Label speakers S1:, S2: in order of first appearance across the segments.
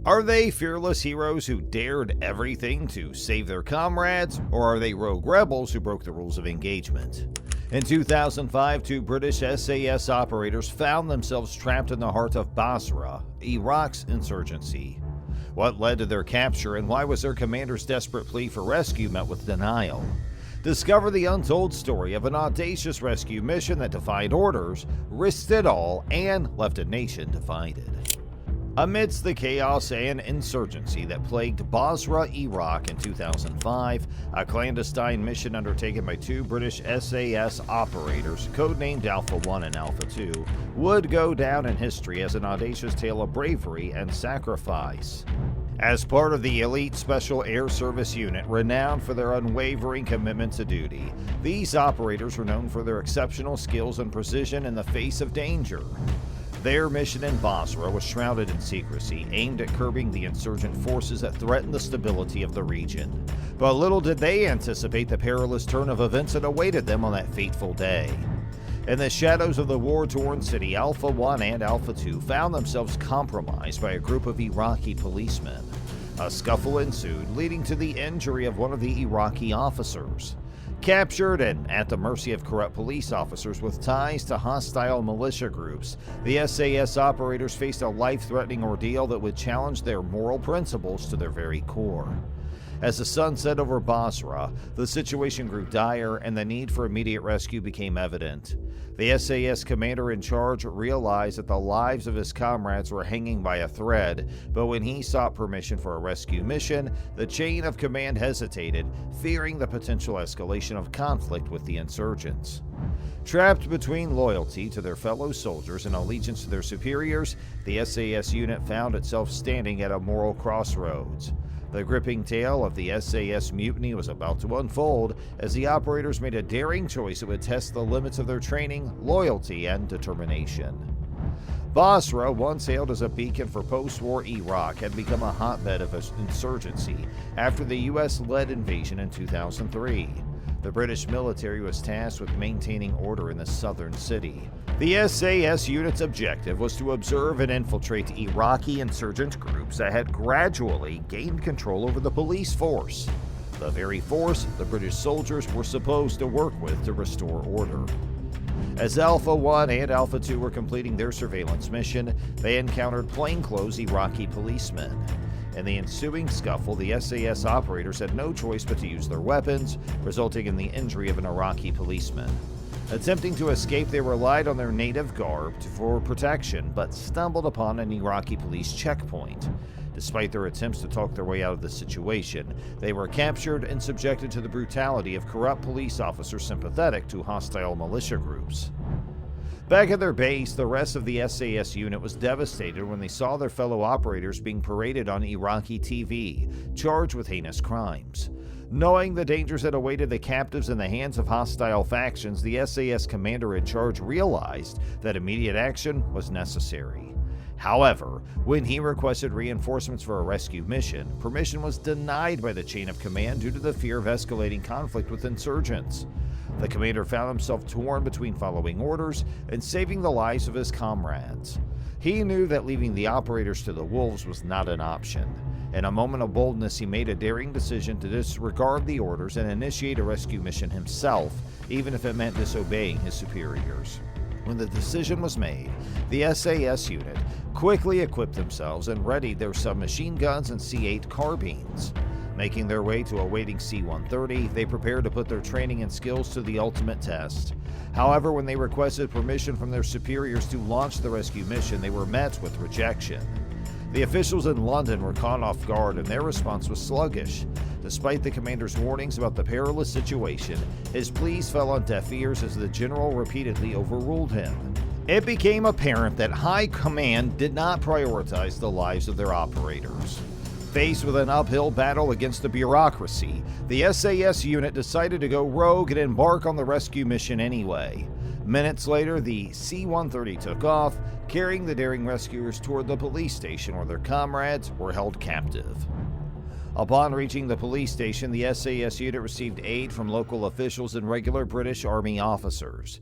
S1: Are they fearless heroes who dared everything to save their comrades, or are they rogue rebels who broke the rules of engagement? In 2005, two British SAS operators found themselves trapped in the heart of Basra, Iraq's insurgency. What led to their capture, and why was their commander's desperate plea for rescue met with denial? Discover the untold story of an audacious rescue mission that defied orders, risked it all, and left a nation divided. Amidst the chaos and insurgency that plagued Basra, Iraq in 2005, a clandestine mission undertaken by two British SAS operators, codenamed Alpha 1 and Alpha 2, would go down in history as an audacious tale of bravery and sacrifice. As part of the elite Special Air Service unit, renowned for their unwavering commitment to duty, these operators were known for their exceptional skills and precision in the face of danger. Their mission in Basra was shrouded in secrecy, aimed at curbing the insurgent forces that threatened the stability of the region. But little did they anticipate the perilous turn of events that awaited them on that fateful day. In the shadows of the war-torn city, Alpha 1 and Alpha 2 found themselves compromised by a group of Iraqi policemen. A scuffle ensued, leading to the injury of one of the Iraqi officers. Captured and at the mercy of corrupt police officers with ties to hostile militia groups, the SAS operators faced a life-threatening ordeal that would challenge their moral principles to their very core. As the sun set over Basra, the situation grew dire and the need for immediate rescue became evident. The SAS commander in charge realized that the lives of his comrades were hanging by a thread, but when he sought permission for a rescue mission, the chain of command hesitated, fearing the potential escalation of conflict with the insurgents. Trapped between loyalty to their fellow soldiers and allegiance to their superiors, the SAS unit found itself standing at a moral crossroads. The gripping tale of the SAS mutiny was about to unfold as the operators made a daring choice that would test the limits of their training, loyalty, and determination. Basra, once hailed as a beacon for post-war Iraq, had become a hotbed of insurgency after the U.S.-led invasion in 2003. The British military was tasked with maintaining order in the southern city. The SAS unit's objective was to observe and infiltrate Iraqi insurgent groups that had gradually gained control over the police force, the very force the British soldiers were supposed to work with to restore order. As Alpha 1 and Alpha 2 were completing their surveillance mission, they encountered plainclothes Iraqi policemen. In the ensuing scuffle, the SAS operators had no choice but to use their weapons, resulting in the injury of an Iraqi policeman. Attempting to escape, they relied on their native garb for protection, but stumbled upon an Iraqi police checkpoint. Despite their attempts to talk their way out of the situation, they were captured and subjected to the brutality of corrupt police officers sympathetic to hostile militia groups. Back at their base, the rest of the SAS unit was devastated when they saw their fellow operators being paraded on Iraqi TV, charged with heinous crimes. Knowing the dangers that awaited the captives in the hands of hostile factions, the SAS commander in charge realized that immediate action was necessary. However, when he requested reinforcements for a rescue mission, permission was denied by the chain of command due to the fear of escalating conflict with insurgents. The commander found himself torn between following orders and saving the lives of his comrades. He knew that leaving the operators to the wolves was not an option. In a moment of boldness, he made a daring decision to disregard the orders and initiate a rescue mission himself, even if it meant disobeying his superiors. When the decision was made, the SAS unit quickly equipped themselves and readied their submachine guns and C8 carbines. Making their way to a waiting C-130, they prepared to put their training and skills to the ultimate test. However, when they requested permission from their superiors to launch the rescue mission, they were met with rejection. The officials in London were caught off guard and their response was sluggish. Despite the commander's warnings about the perilous situation, his pleas fell on deaf ears as the general repeatedly overruled him. It became apparent that high command did not prioritize the lives of their operators. Faced with an uphill battle against the bureaucracy, the SAS unit decided to go rogue and embark on the rescue mission anyway. Minutes later, the C-130 took off, carrying the daring rescuers toward the police station where their comrades were held captive. Upon reaching the police station, the SAS unit received aid from local officials and regular British Army officers.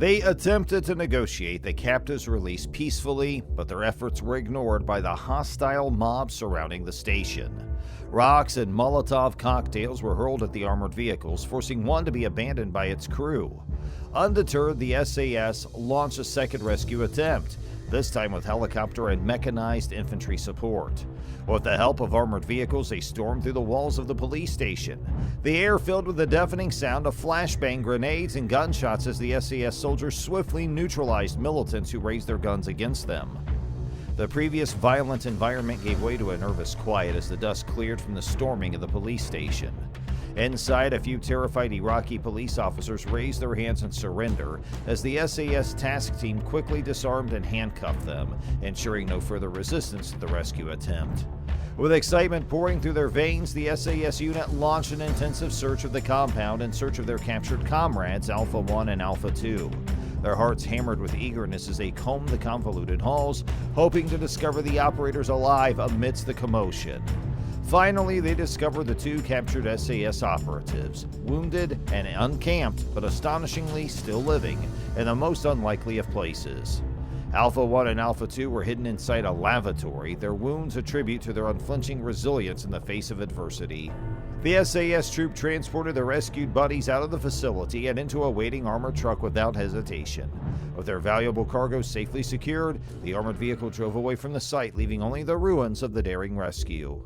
S1: They attempted to negotiate the captives' release peacefully, but their efforts were ignored by the hostile mob surrounding the station. Rocks and Molotov cocktails were hurled at the armored vehicles, forcing one to be abandoned by its crew. Undeterred, the SAS launched a second rescue attempt, this time with helicopter and mechanized infantry support. With the help of armored vehicles, they stormed through the walls of the police station. The air filled with the deafening sound of flashbang grenades and gunshots as the SAS soldiers swiftly neutralized militants who raised their guns against them. The previous violent environment gave way to a nervous quiet as the dust cleared from the storming of the police station. Inside, a few terrified Iraqi police officers raised their hands in surrender as the SAS task team quickly disarmed and handcuffed them, ensuring no further resistance to the rescue attempt. With excitement pouring through their veins, the SAS unit launched an intensive search of the compound in search of their captured comrades, Alpha 1 and Alpha 2. Their hearts hammered with eagerness as they combed the convoluted halls, hoping to discover the operators alive amidst the commotion. Finally, they discovered the two captured SAS operatives, wounded and uncamped, but astonishingly still living, in the most unlikely of places. Alpha 1 and Alpha 2 were hidden inside a lavatory, their wounds a tribute to their unflinching resilience in the face of adversity. The SAS troop transported the rescued buddies out of the facility and into a waiting armored truck without hesitation. With their valuable cargo safely secured, the armored vehicle drove away from the site, leaving only the ruins of the daring rescue.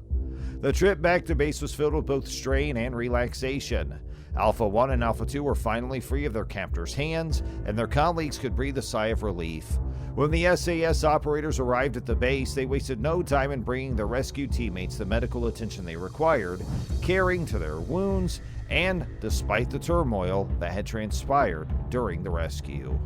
S1: The trip back to base was filled with both strain and relaxation. Alpha 1 and Alpha 2 were finally free of their captors' hands, and their colleagues could breathe a sigh of relief. When the SAS operators arrived at the base, they wasted no time in bringing their rescued teammates the medical attention they required, caring to their wounds, and despite the turmoil that had transpired during the rescue.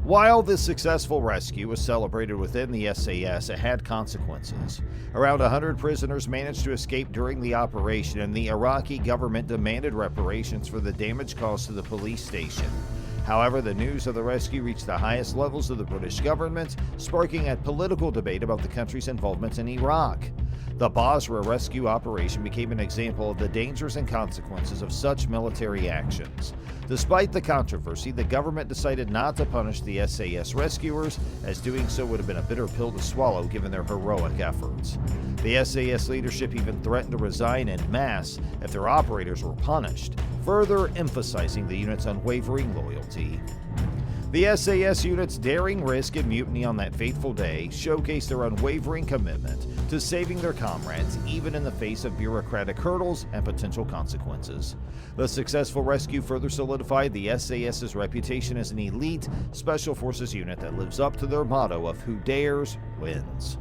S1: While this successful rescue was celebrated within the SAS, it had consequences. Around 100 prisoners managed to escape during the operation, and the Iraqi government demanded reparations for the damage caused to the police station. However, the news of the rescue reached the highest levels of the British government, sparking a political debate about the country's involvement in Iraq. The Basra rescue operation became an example of the dangers and consequences of such military actions. Despite the controversy, the government decided not to punish the SAS rescuers, as doing so would have been a bitter pill to swallow given their heroic efforts. The SAS leadership even threatened to resign en masse if their operators were punished, further emphasizing the unit's unwavering loyalty. The SAS unit's daring risk and mutiny on that fateful day showcased their unwavering commitment to saving their comrades, even in the face of bureaucratic hurdles and potential consequences. The successful rescue further solidified the SAS's reputation as an elite special forces unit that lives up to their motto of "Who dares, wins."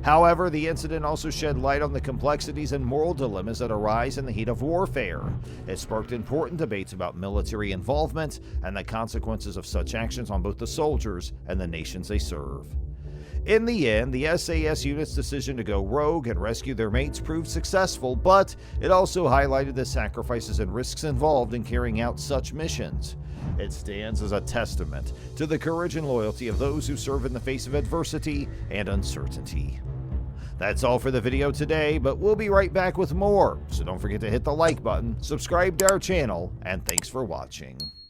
S1: However, the incident also shed light on the complexities and moral dilemmas that arise in the heat of warfare. It sparked important debates about military involvement and the consequences of such actions on both the soldiers and the nations they serve. In the end, the SAS unit's decision to go rogue and rescue their mates proved successful, but it also highlighted the sacrifices and risks involved in carrying out such missions. It stands as a testament to the courage and loyalty of those who serve in the face of adversity and uncertainty. That's all for the video today, but we'll be right back with more, so don't forget to hit the like button, subscribe to our channel, and thanks for watching.